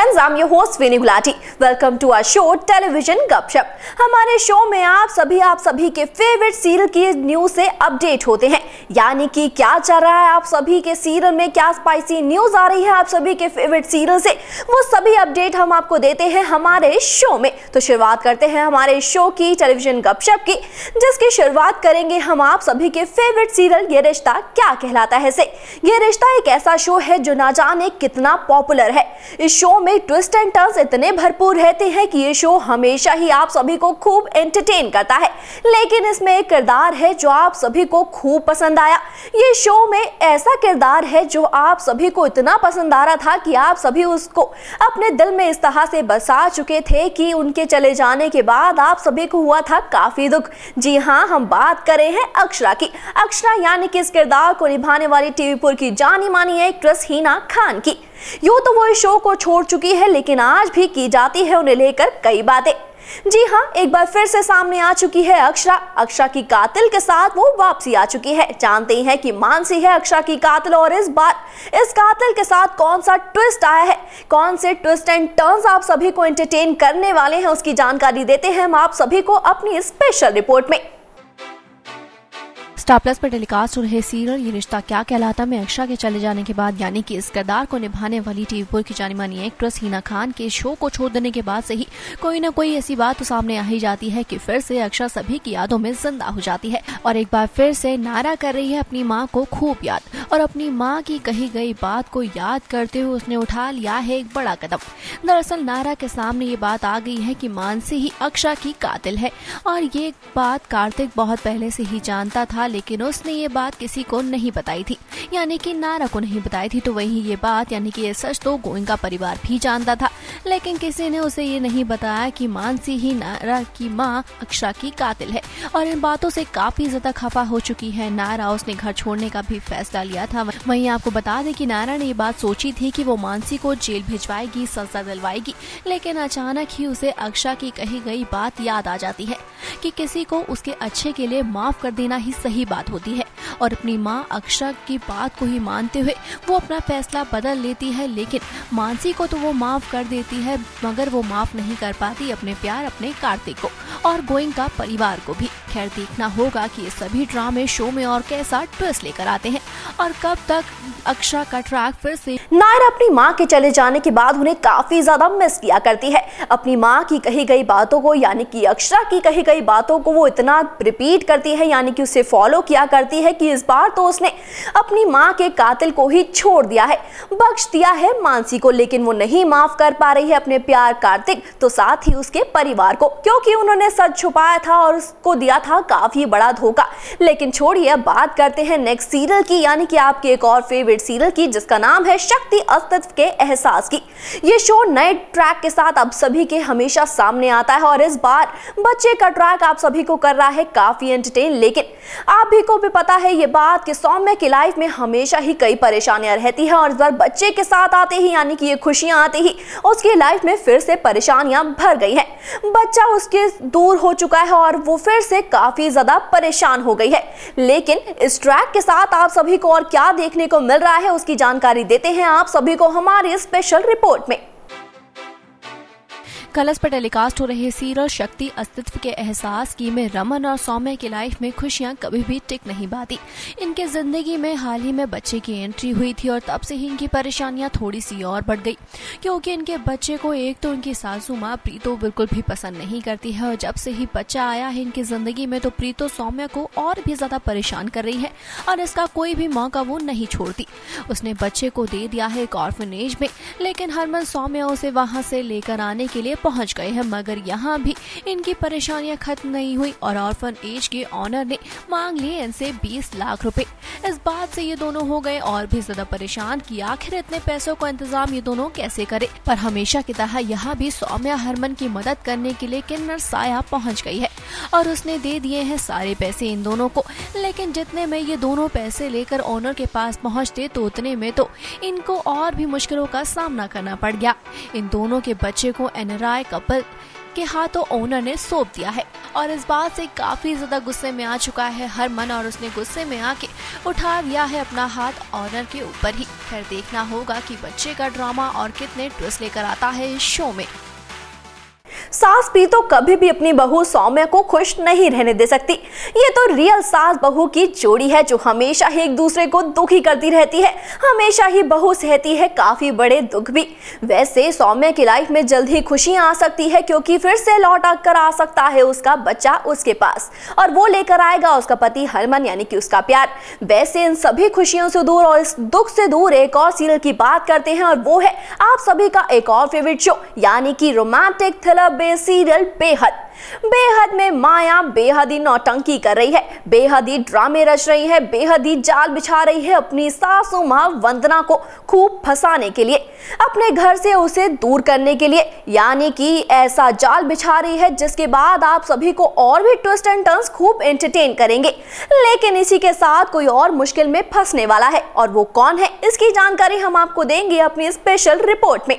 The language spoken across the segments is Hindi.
Friends, I am your host Vini Gulati. Welcome to our show television Gupshup. हमारे शो में आप सभी के फेवरेट सीरियल की न्यूज से अपडेट होते हैं, यानी कि क्या चल रहा है आप सभी के सीरियल में, क्या स्पाइसी न्यूज आ रही है आप सभी के फेवरेट सीरियल से, वो सभी अपडेट हम आपको देते हैं हमारे शो में। तो शुरुआत करते हैं हमारे शो की टेलीविजन गपशप की, जिसकी शुरुआत करेंगे हम आप सभी के फेवरेट सीरियल ये रिश्ता क्या कहलाता है से। ये रिश्ता एक ऐसा शो है जो ना जाने कितना पॉपुलर है। इस शो में ट्विस्ट एंड टर्न्स इतने भरपूर रहते हैं कि ये शो हमेशा ही आप सभी को खूब एंटरटेन करता है। लेकिन इसमें एक किरदार है जो आप सभी को खूब पसंद आया। ये शो में ऐसा किरदार है जो आप सभी को इतना पसंद आ रहा था कि आप सभी उसको अपने दिल में इस तरह से बसा चुके थे कि उनके चले जाने के बाद आप सभी को हुआ था काफी दुख। जी हाँ, हम बात कर रहे हैं अक्षरा की। अक्षरा यानी कि इस किरदार को निभाने वाली टीवीपुर की जानी मानी एक्ट्रेस हिना खान की। यूं तो वो इस शो को छोड़ चुकी है, लेकिन आज भी की जाती है उन्हें लेकर कई बातें। जी हाँ, एक बार फिर से सामने आ चुकी है अक्षरा। अक्षरा की कातिल के साथ वो वापसी आ चुकी है। जानते हैं कि मानसी है अक्षरा की कातिल, और इस बार इस कातिल के साथ कौन सा ट्विस्ट आया है, कौन से ट्विस्ट एंड टर्न्स आप सभी को एंटरटेन करने वाले हैं, उसकी जानकारी देते हैं हम आप सभी को अपनी स्पेशल रिपोर्ट में। स्टार प्लस पर टेलीकास्ट हो रहे सीरियल ये रिश्ता क्या कहलाता में अक्षरा के चले जाने के बाद, यानी कि इस किरदार को निभाने वाली टीवीपुर की जानी मानी एक्ट्रेस हिना खान के शो को छोड़ देने के बाद से ही कोई ना कोई ऐसी बात तो सामने आ ही जाती है कि फिर से अक्षरा सभी की यादों में जिंदा हो जाती है और एक बार फिर से नारा कर रही है अपनी माँ को खूब याद। और अपनी माँ की कही गई बात को याद करते हुए उसने उठा लिया है एक बड़ा कदम। दरअसल नारा के सामने ये बात आ गई है कि मानसी ही अक्षरा की कातिल है, और ये बात कार्तिक बहुत पहले से ही जानता था, लेकिन उसने ये बात किसी को नहीं बताई थी, यानी कि नारा को नहीं बताई थी। तो वही ये बात, यानी कि ये सच तो गोइंका परिवार भी जानता था, लेकिन किसी ने उसे ये नहीं बताया कि मानसी ही नारा की माँ अक्षरा की कातिल है। और इन बातों से काफी ज्यादा खफा हो चुकी है नारा। उसने घर छोड़ने का भी फैसला लिया था। वहीं आपको बता दें कि नारा ने ये बात सोची थी कि वो मानसी को जेल भिजवाएगी, सजा दिलवाएगी, लेकिन अचानक ही उसे अक्षरा की कही गई बात याद आ जाती है कि किसी को उसके अच्छे के लिए माफ कर देना ही सही बात होती है। और अपनी माँ अक्षरा की बात को ही मानते हुए वो अपना फैसला बदल लेती है। लेकिन मानसी को तो वो माफ कर देती है, मगर वो माफ नहीं कर पाती अपने प्यार अपने कार्तिक को और गोइंका परिवार को भी। खैर, देखना होगा कि ये सभी ड्रामे शो में और कैसा ट्विस्ट लेकर आते हैं और कब तक अक्षरा का ट्रैक फिर से। नायरा अपनी माँ के चले जाने के बाद उन्हें काफी ज्यादा मिस किया करती है। अपनी माँ की कही गई बातों को, यानी कि अक्षरा की कही गई बातों को वो इतना रिपीट करती है, यानी कि उसे फॉलो किया करती है कि इस बार तो उसने अपनी माँ के कातिल को ही छोड़ दिया है, बख्श दिया है मानसी को। लेकिन वो नहीं माफ कर पा रही है अपने प्यार कार्तिक, तो साथ ही उसके परिवार को, क्योंकि उन्होंने सच छुपाया था और उसको दिया था काफी बड़ा धोखा। लेकिन छोड़िए, अब बात करते हैं नेक्स्ट सीरियल की, यानी कि आपके एक और फेवरेट सीरियल की, जिसका नाम है शक्ति अस्तित्व के एहसास की। ये शो नए ट्रैक के साथ अब सभी के हमेशा सामने आता है, और इस बार बच्चे का ट्रैक आप सभी को कर रहा है काफी एंटरटेन। लेकिन आप भी को भी पता है ये बात कि सौम्य की लाइफ में हमेशा ही कई परेशानियां रहती है, और इस बार बच्चे के साथ आते ही, यानी कि ये खुशियां आते ही उसकी लाइफ में फिर से परेशानियां भर गई हैं। बच्चा उसके दूर हो चुका है और वो फिर से काफी ज्यादा परेशान हो गई है। लेकिन इस ट्रैक के साथ आप सभी को और क्या देखने को मिल रहा है, उसकी जानकारी देते हैं आप सभी को हमारी स्पेशल रिपोर्ट में। कलर्स पर टेलीकास्ट हो रहे सीरियल शक्ति अस्तित्व के एहसास की में रमन और सौम्य की लाइफ में खुशियां कभी भी टिक नहीं पाती। इनके जिंदगी में हाल ही में बच्चे की एंट्री हुई थी, और तब से ही इनकी परेशानियां थोड़ी सी और बढ़ गई, क्योंकि इनके बच्चे को एक तो इनकी सासू माँ प्रीतो बिल्कुल भी पसंद नहीं करती है, और जब से ही बच्चा आया है इनकी जिंदगी में तो प्रीतो सौम्य को और भी ज्यादा परेशान कर रही है, और इसका कोई भी मौका वो नहीं छोड़ती। उसने बच्चे को दे दिया है एक ऑर्फनेज में, लेकिन हरमन सौम्य उसे वहां से लेकर आने के लिए पहुंच गए हैं, मगर यहाँ भी इनकी परेशानियां खत्म नहीं हुई और ऑर्फन एज के ऑनर ने मांग लिए इनसे 20 लाख रुपए। इस बात से ये दोनों हो गए और भी ज्यादा परेशान कि आखिर इतने पैसों का इंतजाम ये दोनों कैसे करे। पर हमेशा की तरह यहाँ भी सौम्या हरमन की मदद करने के लिए किन्नर साया पहुँच गई है और उसने दे दिए हैं सारे पैसे इन दोनों को। लेकिन जितने में ये दोनों पैसे लेकर ऑनर के पास पहुँचते तो उतने में तो इनको और भी मुश्किलों का सामना करना पड़ गया। इन दोनों के बच्चे को एनआरआई कपल के हाथों ओनर ने सौंप दिया है और इस बात से काफी ज्यादा गुस्से में आ चुका है हरमन और उसने गुस्से में आके उठा दिया है अपना हाथ ओनर के ऊपर ही। खैर देखना होगा कि बच्चे का ड्रामा और कितने ट्विस्ट लेकर आता है इस शो में। सास भी तो कभी भी अपनी बहू सौम्या को खुश नहीं रहने दे सकती। ये तो रियल सास बहू की जोड़ी है जो हमेशा ही एक दूसरे को दुखी करती रहती है। हमेशा ही बहू सहती है काफी बड़े दुख भी। वैसे सौम्या की लाइफ में जल्द ही खुशियां आ सकती है क्योंकि फिर से लौट कर आ सकता है उसका बच्चा उसके पास और वो लेकर आएगा उसका पति हरमन यानी कि उसका प्यार। वैसे इन सभी खुशियों से दूर और इस दुख से दूर एक और सीरियल की बात करते हैं और वो है आप सभी का एक और फेवरेट शो यानी कि रोमांटिक थ्रिलर सीरियल बेहद। बेहद में माया बेहद ही नौटंकी कर रही है, बेहद ही ड्रामे रच रही है, बेहद ही जाल बिछा रही है अपनी सासू मां वंदना को खूब फंसाने के लिए, अपने घर से उसे दूर करने के लिए। यानी कि ऐसा जाल बिछा रही है जिसके बाद आप सभी को और भी ट्विस्ट एंड टर्न्स खूब एंटरटेन करेंगे। लेकिन इसी के साथ कोई और मुश्किल में फंसने वाला है और वो कौन है इसकी जानकारी हम आपको देंगे अपनी स्पेशल रिपोर्ट में।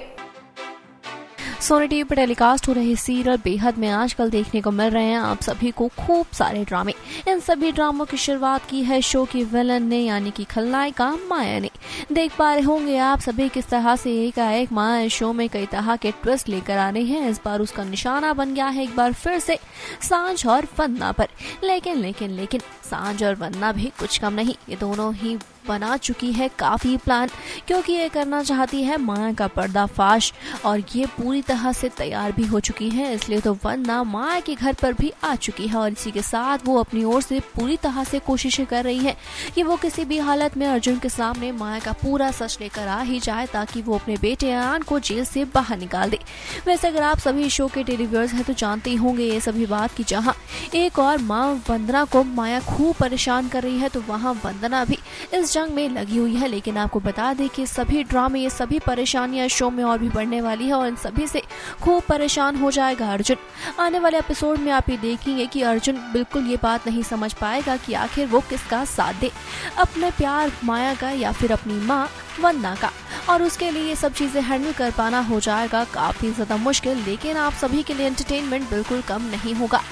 सोनी टीवी पर टेलीकास्ट हो रहे सीरियल बेहद में आजकल देखने को मिल रहे हैं आप सभी को खूब सारे ड्रामे। इन सभी ड्रामों की शुरुआत की है शो की विलन ने यानी कि खलनायिका माया ने। देख पा रहे होंगे आप सभी किस तरह से एक माया इस शो में कई तरह के ट्विस्ट लेकर आ रही है। इस बार उसका निशाना बन गया है एक बार फिर से सांझ और वंदना पर। लेकिन सांझ और वंदना भी कुछ कम नहीं, ये दोनों ही बना चुकी है काफी प्लान क्योंकि ये करना चाहती है माया का पर्दाफाश और ये पूरी तरह से तैयार भी हो चुकी है। इसलिए तो वंदना माया के घर पर भी आ चुकी है और इसी के साथ वो अपनी ओर से पूरी तरह से कोशिशें कर रही है कि वो किसी भी हालत में अर्जुन के सामने माया का पूरा सच लेकर आ ही जाए ताकि वो अपने बेटे अयान को जेल से बाहर निकाल दे। वैसे अगर आप सभी शो के टेलीव्यूअर्स हैं तो जानते ही होंगे ये सभी बात की जहाँ एक और माँ वंदना को माया खूब परेशान कर रही है तो वहाँ वंदना भी इस जंग में लगी हुई है। लेकिन आपको बता दें कि सभी ड्रामे ये सभी परेशानियां शो में और भी बढ़ने वाली है और इन सभी से खूब परेशान हो जाएगा अर्जुन। आने वाले एपिसोड में आप ये देखेंगे कि अर्जुन बिल्कुल ये बात नहीं समझ पाएगा कि आखिर वो किसका साथ दे, अपने प्यार माया का या फिर अपनी माँ वंदना का, और उसके लिए ये सब चीजें हैंडल कर पाना हो जाएगा काफी ज्यादा मुश्किल। लेकिन आप सभी के लिए एंटरटेनमेंट बिल्कुल कम नहीं होगा।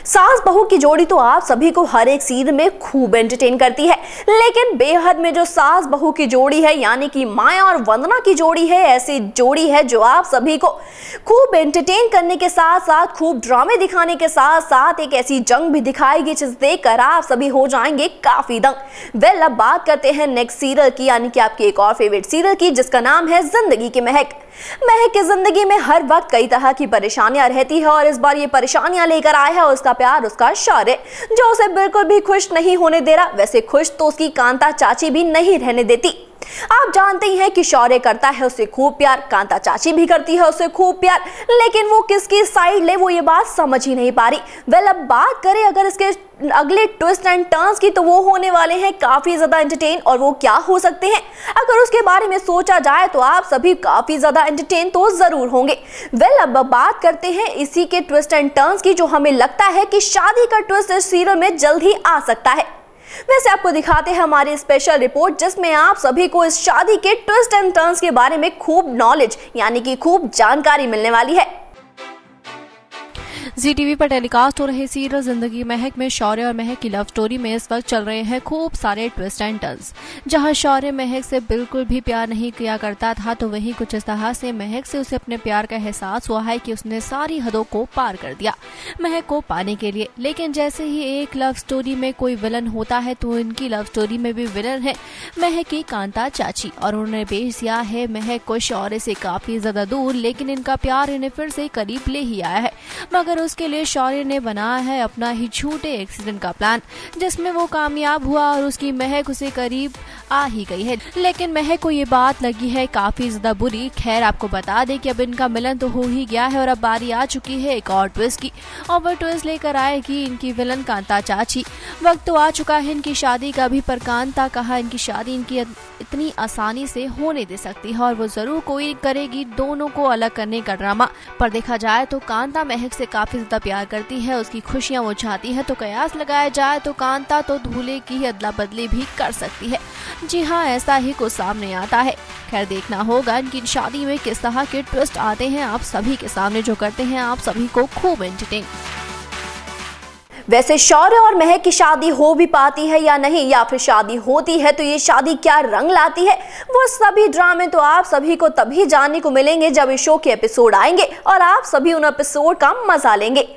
सास बहू की जोड़ी तो आप सभी को हर एक सीरियल में खूब एंटरटेन करती है, लेकिन बेहद में जो सास बहू की जोड़ी है यानी कि माया और वंदना की जोड़ी है, ऐसी जोड़ी है जो आप सभी को खूब एंटरटेन करने के साथ साथ खूब ड्रामे दिखाने के साथ साथ एक ऐसी जंग भी दिखाएगी जिसे देखकर आप सभी हो जाएंगे काफी दंग। वेल अब बात करते हैं नेक्स्ट सीरियल की यानी कि आपकी एक और फेवरेट सीरियल की जिसका नाम है जिंदगी की महक। महक की जिंदगी में हर वक्त कई तरह की परेशानियां रहती है और इस बार ये परेशानियां लेकर आया है उसका प्यार उसका शौर्य जो उसे बिल्कुल भी खुश नहीं होने दे रहा। वैसे खुश तो उसकी कांता चाची भी नहीं रहने देती। आप जानते ही हैं कि शौर्य करता है उससे खूब प्यार, कांता चाची भी करती है उससे खूब प्यार, लेकिन वो किसकी साइड ले वो ये बात समझ ही नहीं पा रही। वेल अब बात करें अगर इसके अगले ट्विस्ट एंड टर्न्स की तो वो होने वाले हैं काफी ज्यादा एंटरटेन। और वो क्या हो सकते हैं अगर उसके बारे में सोचा जाए तो आप सभी काफी ज्यादा एंटरटेन तो जरूर होंगे। वेल अब बात करते हैं इसी के ट्विस्ट एंड टर्न्स की जो हमें लगता है कि शादी का ट्विस्ट इस सीरियल में जल्द ही आ सकता है। वैसे आपको दिखाते हैं हमारी स्पेशल रिपोर्ट जिसमें आप सभी को इस शादी के ट्विस्ट एंड टर्न्स के बारे में खूब नॉलेज यानी कि खूब जानकारी मिलने वाली है। जी टीवी पर टेलीकास्ट हो रहे सीरियल जिंदगी महक में शौर्य और महक की लव स्टोरी में इस वक्त चल रहे हैं खूब सारे ट्विस्ट एंड टर्न्स। जहां शौर्य महक से बिल्कुल भी प्यार नहीं किया करता था तो वहीं कुछ इस तरह से महक से उसे अपने प्यार का एहसास हुआ है कि उसने सारी हदों को पार कर दिया महक को पाने के लिए। लेकिन जैसे ही एक लव स्टोरी में कोई विलन होता है तो इनकी लव स्टोरी में भी विलन है महक की कांता चाची और उन्होंने भेज दिया है महक को शौर्य से काफी ज्यादा दूर। लेकिन इनका प्यार इन्हें फिर से करीब ले ही आया है मगर उसके लिए शौर्य ने बनाया है अपना ही झूठे एक्सीडेंट का प्लान जिसमें वो कामयाब हुआ और उसकी महक उसे करीब आ ही गई है। लेकिन महक को ये बात लगी है काफी ज्यादा बुरी। खैर आपको बता दें कि अब इनका मिलन तो हो ही गया है और अब बारी आ चुकी है एक और ट्विस्ट की और वो ट्विस्ट लेकर आएगी इनकी विलन कांता चाची। वक्त तो आ चुका है इनकी शादी का भी पर कांता कहा इनकी शादी इनकी इतनी आसानी से होने दे सकती है और वो जरूर कोई करेगी दोनों को अलग करने का ड्रामा। पर देखा जाए तो कांता महक से काफी जितना प्यार करती है उसकी खुशियां वो चाहती है, तो कयास लगाया जाए तो कांता तो दूल्हे की अदला बदली भी कर सकती है। जी हाँ, ऐसा ही कुछ सामने आता है। खैर देखना होगा इनकी शादी में किस तरह के ट्विस्ट आते हैं आप सभी के सामने, जो करते हैं आप सभी को खूब एंटरटेन। वैसे शौर्य और महक की शादी हो भी पाती है या नहीं, या फिर शादी होती है तो ये शादी क्या रंग लाती है, वो सभी ड्रामे तो आप सभी को तभी जानने को मिलेंगे जब इस शो के एपिसोड आएंगे और आप सभी उन एपिसोड का मजा लेंगे।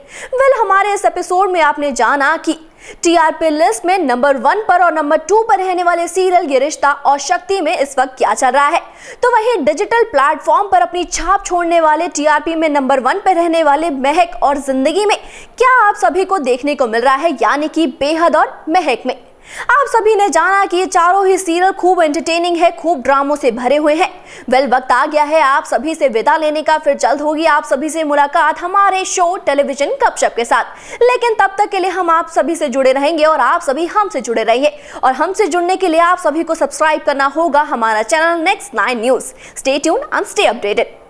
हमारे इस एपिसोड में आपने जाना कि टीआरपी लिस्ट में नंबर 1 पर और नंबर 2 पर रहने वाले सीरियल ये रिश्ता और शक्ति में इस वक्त क्या चल रहा है। तो वहीं डिजिटल प्लेटफॉर्म पर अपनी छाप छोड़ने वाले टीआरपी में नंबर 1 पर रहने वाले महक और जिंदगी में क्या आप सभी को देखने को मिल रहा है, यानी कि बेहद और महक में। आप सभी ने जाना कि ये चारों ही सीरियल खूब एंटरटेनिंग है, खूब ड्रामों से भरे हुए हैं। वक्त आ गया है आप सभी से विदा लेने का, फिर जल्द होगी आप सभी से मुलाकात हमारे शो टेलीविजन गपशप के साथ। लेकिन तब तक के लिए हम आप सभी से जुड़े रहेंगे और आप सभी हमसे जुड़े रहिए, और हमसे जुड़ने के लिए आप सभी को सब्सक्राइब करना होगा हमारा channel next 9 news. Stay tuned and stay updated.